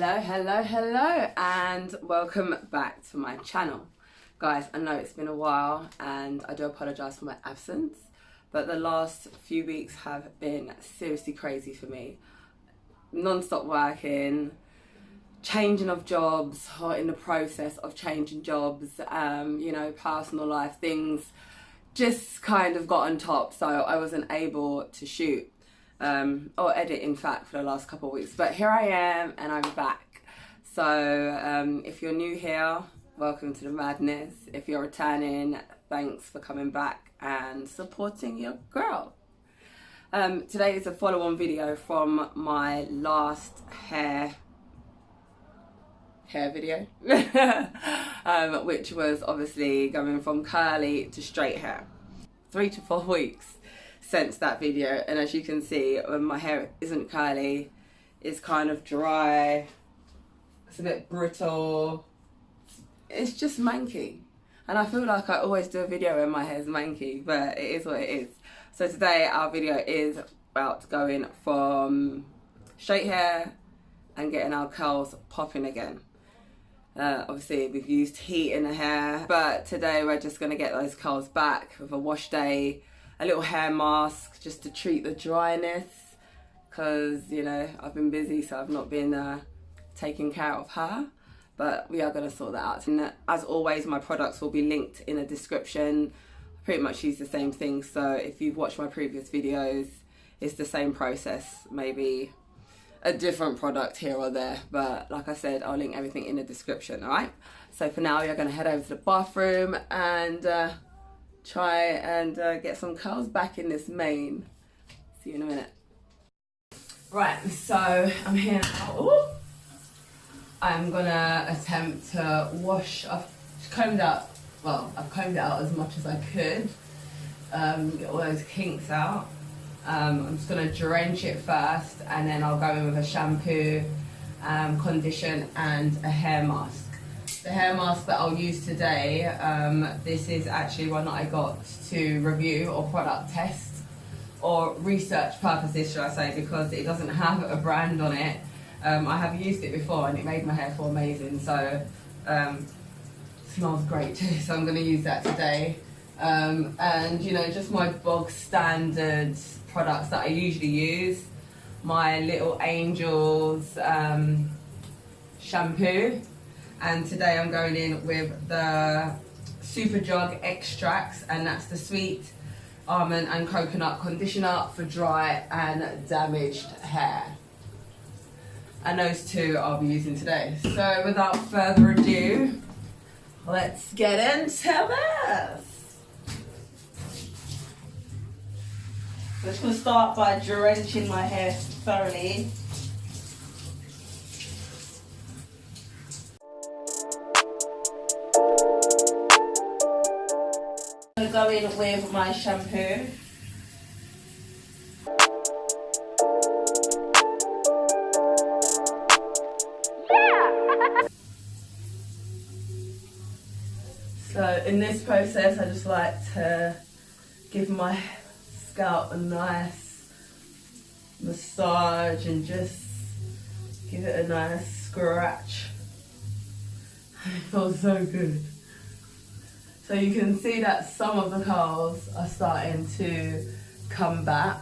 Hello, and welcome back to my channel. Guys, I know it's been a while and I do apologise for my absence, but the last few weeks have been seriously crazy for me. Non-stop working, changing of jobs, or in the process of changing jobs, you know, personal life things just kind of got on top, so I wasn't able to shoot or edit, in fact, for the last couple of weeks. But here I am and I'm back. So if you're new here, welcome to the madness. If you're returning, thanks for coming back and supporting your girl. Today is a follow-on video from my last hair video which was obviously going from curly to straight hair. 3 to 4 weeks since that video, and as you can see, when my hair isn't curly, it's kind of dry, it's a bit brittle, it's just manky, and I feel like I always do a video when my hair's manky, but it is what it is. So today our video is about going from straight hair and getting our curls popping again. Obviously we've used heat in the hair, but today we're just going to get those curls back with a wash day, a little hair mask just to treat the dryness, because, you know, I've been busy, so I've not been taking care of her, but we are going to sort that out. And as always, my products will be linked in the description. I pretty much use the same thing, so if you've watched my previous videos, it's the same process, maybe a different product here or there, but like I said, I'll link everything in the description. All right, so for now, we're going to head over to the bathroom and try and get some curls back in this mane. See you in a minute. Right, so I'm here now. Ooh. I'm gonna attempt to wash. I've combed out, well, I've combed it out as much as I could, get all those kinks out. I'm just going to drench it first, and then I'll go in with a shampoo, condition and a hair mask. The hair mask that I'll use today, this is actually one that I got to review or product test, or research purposes should I say, because it doesn't have a brand on it. I have used it before and it made my hair feel amazing, so it smells great too, so I'm going to use that today. And you know, just my bog standard products that I usually use. My Little Angels shampoo, and today I'm going in with the Superdrug extracts, and that's the sweet almond and coconut conditioner for dry and damaged hair. And those two I'll be using today. So without further ado, let's get into this. So I'm just going to start by drenching my hair thoroughly. I'm going to go in with my shampoo. So in this process, I just like to give my scalp a nice massage and just give it a nice scratch. It feels so good. So you can see that some of the curls are starting to come back.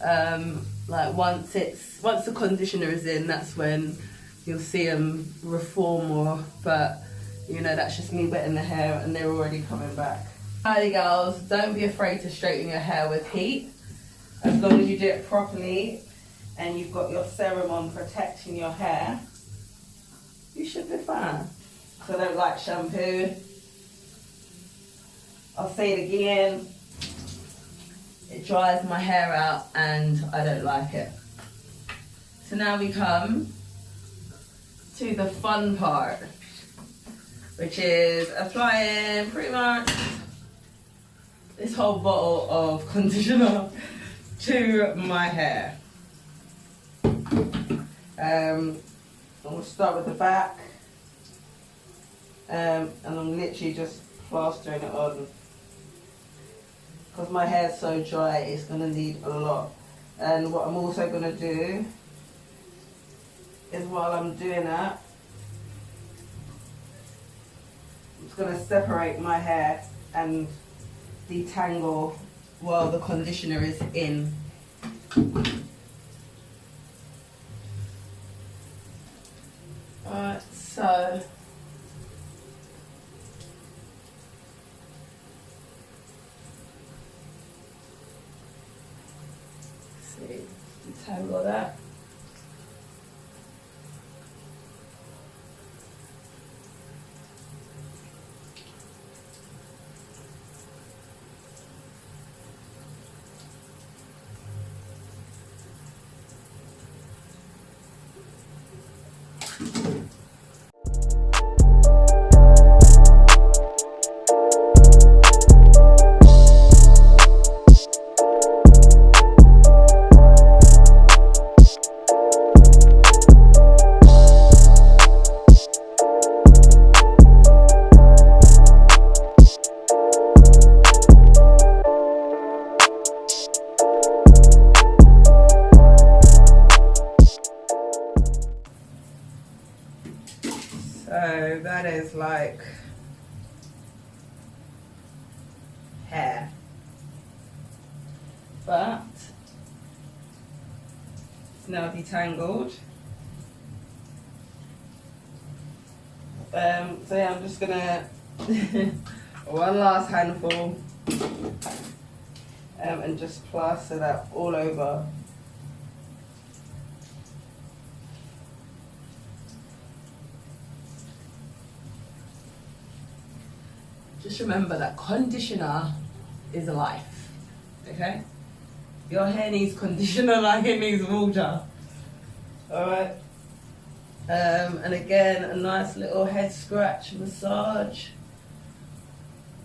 Like once the conditioner is in, that's when you'll see them reform more, but you know, that's just me wetting the hair and they're already coming back. Hi girls, don't be afraid to straighten your hair with heat. As long as you do it properly and you've got your serum on protecting your hair, you should be fine. So I don't like shampoo. I'll say it again, it dries my hair out and I don't like it. So now we come to the fun part, which is applying pretty much this whole bottle of conditioner to my hair. I'll start with the back, and I'm literally just plastering it on, because my hair's so dry it's going to need a lot. And what I'm also going to do is while I'm doing that, I'm just going to separate my hair and detangle while the conditioner is in. Alright, so see, detangle that. So that is like hair, but it's now detangled. So yeah, I'm just gonna one last handful and just plaster that all over. Just remember that conditioner is life, okay? Your hair needs conditioner like it needs water, alright? And again, a nice little head scratch massage.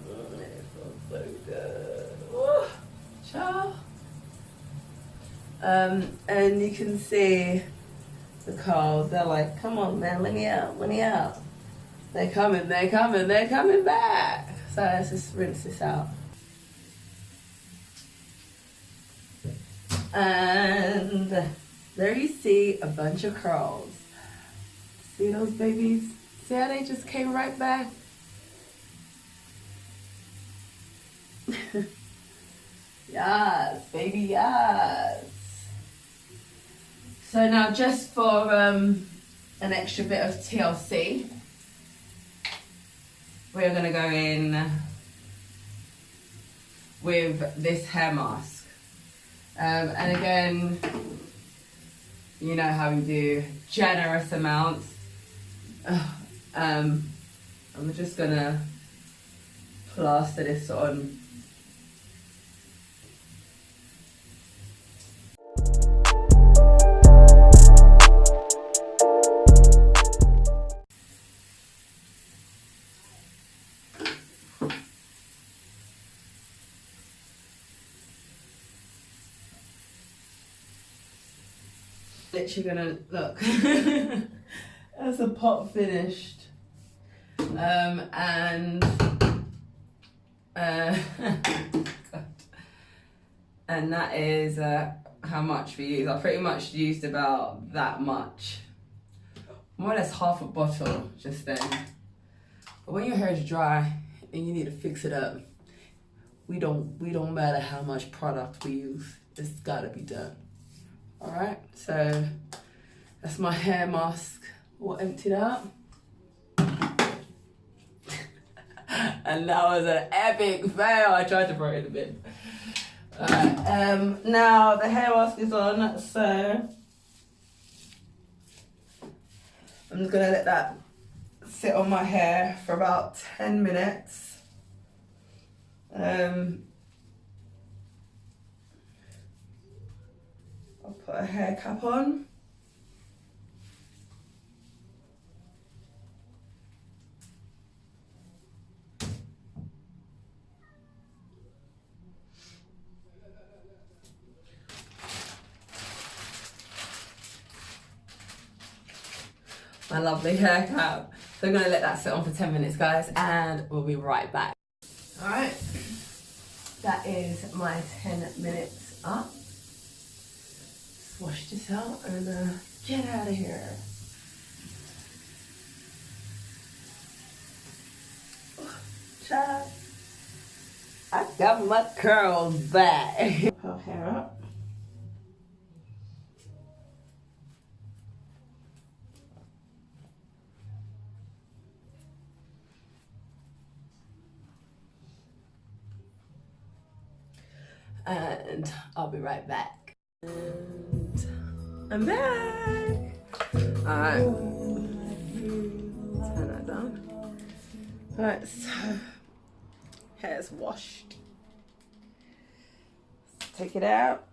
Oh, it feels so good. Oh, ciao. And you can see the curls, they're like, come on man, let me out, let me out. They're coming, they're coming, they're coming back. So let's just rinse this out. And there you see a bunch of curls. See those babies? See how they just came right back? Yes, baby, yes. So now just for an extra bit of TLC, we're going to go in with this hair mask. And again, you know how we do, generous amounts. I'm just going to plaster this on. Literally gonna look as the pot finished, and and that is how much we use. I pretty much used about that much, more or less half a bottle just then. But when your hair is dry and you need to fix it up, we don't matter how much product we use, it's gotta be done. Alright, so that's my hair mask all emptied out. And that was an epic fail. I tried to throw it in a bit. Alright, now the hair mask is on, so I'm just gonna let that sit on my hair for about 10 minutes. I'll put a hair cap on. My lovely hair cap. So I'm gonna let that sit on for 10 minutes, guys, and we'll be right back. All right, that is my 10 minutes up. Wash this out and get out of here. Got my curls back. Her hair up. And I'll be right back. And I'm back. Alright. Turn that down. Alright, so hair's washed. Take it out.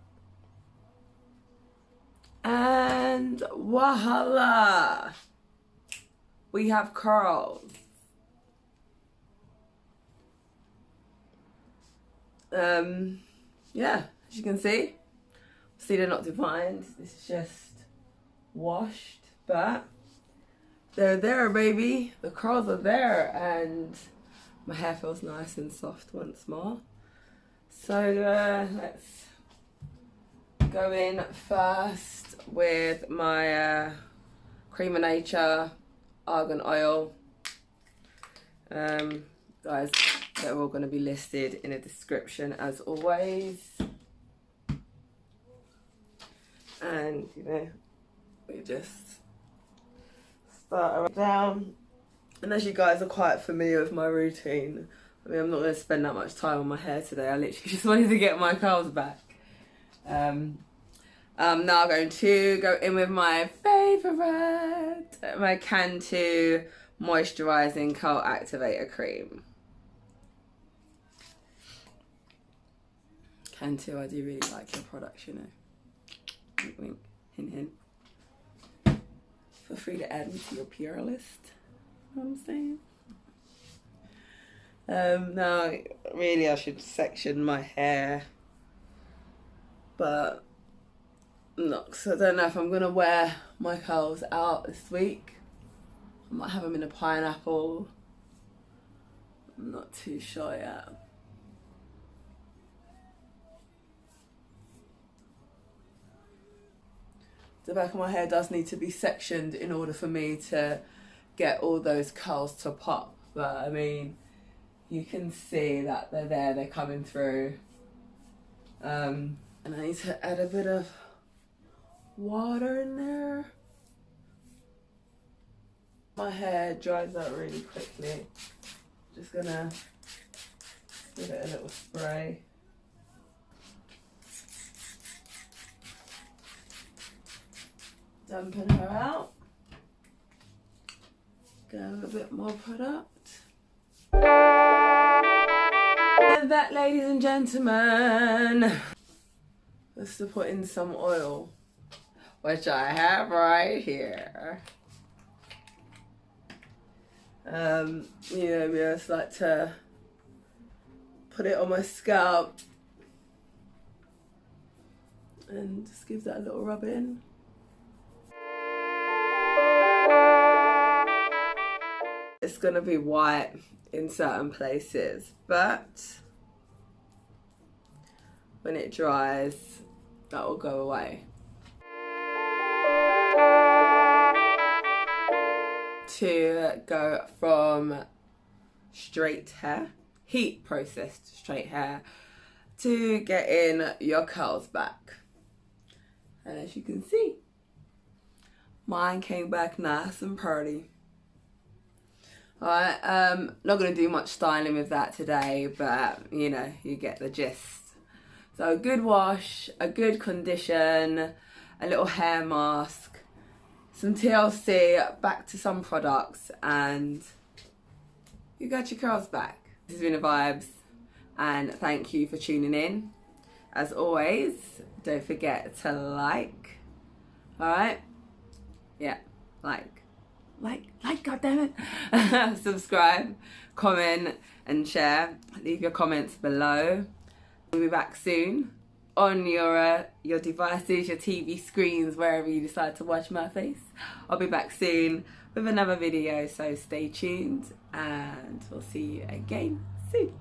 And voila! We have curls. Yeah, as you can see they're not defined. This is just washed, but they're there, baby. The curls are there, and my hair feels nice and soft once more. So let's go in first with my Creme of Nature Argan oil. Guys, they're all going to be listed in a description as always. And you know, we just start down. And as you guys are quite familiar with my routine, I mean, I'm not going to spend that much time on my hair today. I literally just wanted to get my curls back. I'm now going to go in with my favourite, my Cantu Moisturising Curl Activator Cream. Cantu, I do really like your products, you know. Wink, wink, hint, hint. Feel free to add me to your PR list. You know what I'm saying? Now, really I should section my hair. But, no, because I don't know if I'm going to wear my curls out this week. I might have them in a pineapple. I'm not too sure yet. The back of my hair does need to be sectioned in order for me to get all those curls to pop. But I mean, you can see that they're there, they're coming through. And I need to add a bit of water in there. My hair dries out really quickly. Just gonna give it a little spray. Dampen her out. Go a bit more product. And that, ladies and gentlemen, is to put in some oil, which I have right here. You know, I just like to put it on my scalp and just give that a little rub in. It's gonna be white in certain places, but when it dries, that will go away. To go from straight hair, heat processed straight hair, to getting your curls back. And as you can see, mine came back nice and pretty. Alright, not going to do much styling with that today, but you know, you get the gist. So a good wash, a good condition, a little hair mask, some TLC, back to some products, and you got your curls back. This has been the vibes, and thank you for tuning in. As always, don't forget to like. Alright? Yeah, like, goddammit. Subscribe, comment, and share. Leave your comments below. We'll be back soon on your devices, your TV screens, wherever you decide to watch my face. I'll be back soon with another video, so stay tuned, and we'll see you again soon.